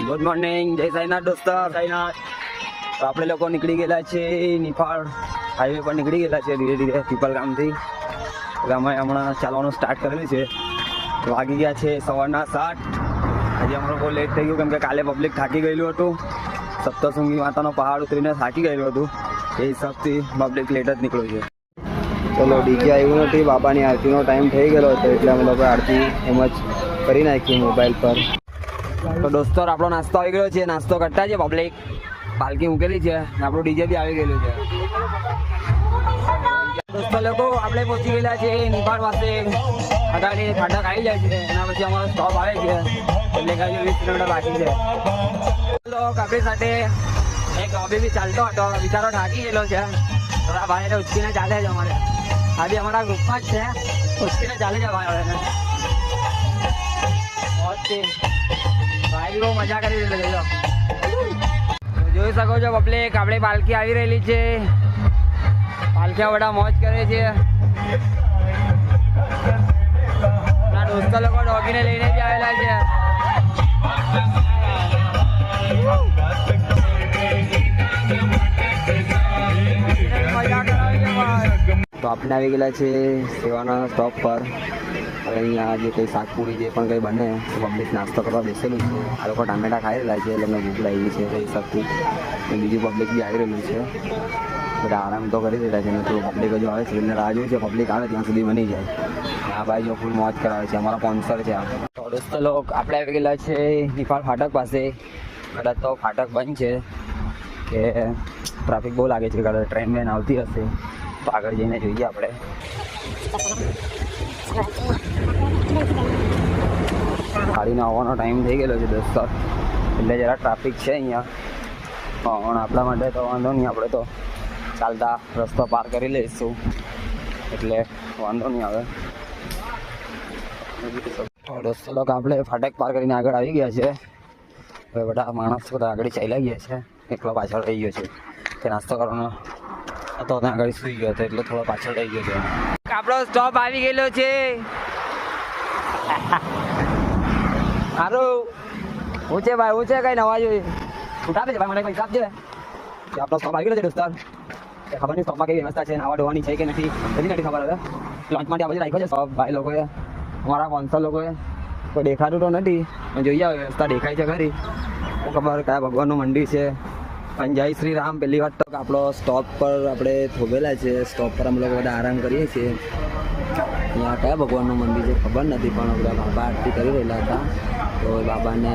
Good morning, જય સાઈનાથ દોસ્તો. સાઈનાથ. તો આપણે લોકો નીકળી ગયેલા છે નિફાળ હાઈવે પર નીકળી ગયેલા છે ધીરે ધીરે પીપલ ગામથી. એટલે અમે હમણાં ચાલવાનું સ્ટાર્ટ કરેલું છે. વાગી ગયા છે 7:15. આજે અમારું બહુ લેટ થઈ ગયું કેમ કે કાલે પબ્લિક થાકી ગયેલું હતું. સપ્તશૃંગી માતાનો પહાડ ઉતરીને થાકી ગયેલું હતું. એ હિસાબથી પબ્લિક લેટ જ નીકળ્યું છે. ચલો, ડીજે આવ્યું નથી, બાબાની આરતીનો ટાઈમ થઈ ગયેલો હતો એટલે અમે લોકો આરતી એમ જ કરી નાખી મોબાઈલ પર. તો દોસ્તો, આપણો નાસ્તો આવી ગયો છે. નાસ્તો કરતા છે પબ્લિક. પાલકી મૂકેલી છે અને આપણું ડીજે બી આવી ગયેલું છે. દોસ્તો લોકો, આપણે પહોંચી ગયેલા છે નિફાળ પાસે. આગળ ફાટક આવી જાય છે, એના પછી અમારો સ્ટોપ આવે છે એટલે કાલે 20 કિલોમીટર બાકી છે. આપણી સાથે એક લોબી બી ચાલતો હતો, બિચારો થાકી ગયેલો છે. થોડા ભાઈ ઉચકીને ચાલે છે. અમારે આજે અમારા ગ્રુપમાં જ છે, ઉચકીને ચાલે છે ભાઈ. ભાઈ બહુ મજા કરી રહેલો. જોઈ શકો છો પબ્લિક, આપણે પાલકી આવી રહેલી છે. પાલકીયા બધા મોજ કરે છે. દોસ્તો લોકો ડોગીને લઈને બી આવેલા છે. તો આપણે આવી ગયેલા છે સેવાના સ્ટોપ પર. હવે અહીંયા જે કંઈ શાકપુરી જે પણ કંઈ બને તો પબ્લિક નાસ્તો કરવા બેસેલું છે. આ લોકો ટામેટા ખાઈ રહેલા છે એટલે અમને ભૂખ લાગી છે એ હિસાબથી. બીજું પબ્લિક બી આવી રહેલું છે. બધા આરામ તો કરી રહેલા છે. તો પબ્લિક હજુ આવે છે એટલે રાહ જોઈ છે પબ્લિક આવે ત્યાં સુધી બની જાય. આ ભાઈ જો ફૂલ મોજ કરાવે છે, અમારા સ્પોન્સર છે. તો દોસ્તો લોકો, આપણે આવી ગયેલા છે નિફાળ ફાટક પાસે. કદાચ તો ફાટક બંધ છે કે ટ્રાફિક બહુ લાગે છે, કદાચ ટ્રેન વેન આવતી હશે તો આગળ જઈને જોઈએ આપણે. ગાડીનો આવવાનો ટાઈમ થઈ ગયેલો છે દોસ્તો, એટલે જરા ટ્રાફિક છે અહીંયા. પણ આપણા માટે તો વાંધો નહીં, આપણે તો ચાલતા રસ્તો પાર કરી લઈશું એટલે વાંધો નહીં આવે. દોસ્તો લોકો, આપણે ફાટક પાર કરીને આગળ આવી ગયા છે. હવે બધા માણસો બધા આગળ ચાલ્યા ગયા છે. એકલો પાછળ રહી ગયો છે. તે નાસ્તો કરવાનો હતો ત્યાં આગળ સુઈ ગયો હતો એટલે થોડો પાછળ રહી ગયો છે. આપણો સ્ટોપ આવી ગયેલો છે. સારું હું છે ભાઈ, હું છે કઈ નવા જોઈએ ઉઠાવે છે ભાઈ, મને પૈસા આપજે. આપણો સ્ટોપ આવી ગયેલો છે દોસ્તાર. ખબર નહીં સ્ટોપમાં કેવી વ્યવસ્થા છે, નાવા ધોવાની છે કે નથી નથી ખબર. હવે લોન્ચ માટે આ બધું રાખ્યો છે સ્ટોપ ભાઈ લોકોએ, અમારા સ્પોન્સર લોકોએ. તો દેખાતું તો નથી પણ જોઈએ વ્યવસ્થા દેખાય છે ખરી. હું ખબર કયા ભગવાનનું મંદિર છે. અને જય શ્રી રામ. પહેલી વાત તો આપણો સ્ટોપ પર આપણે થોભેલા છે. સ્ટોપ પર અમે લોકો બધા આરામ કરીએ છીએ. અહીંયા કયા ભગવાનનું મંદિર છે ખબર નથી પણ બધા બાબા આરતી કરી રહેલા હતા. તો બાબાને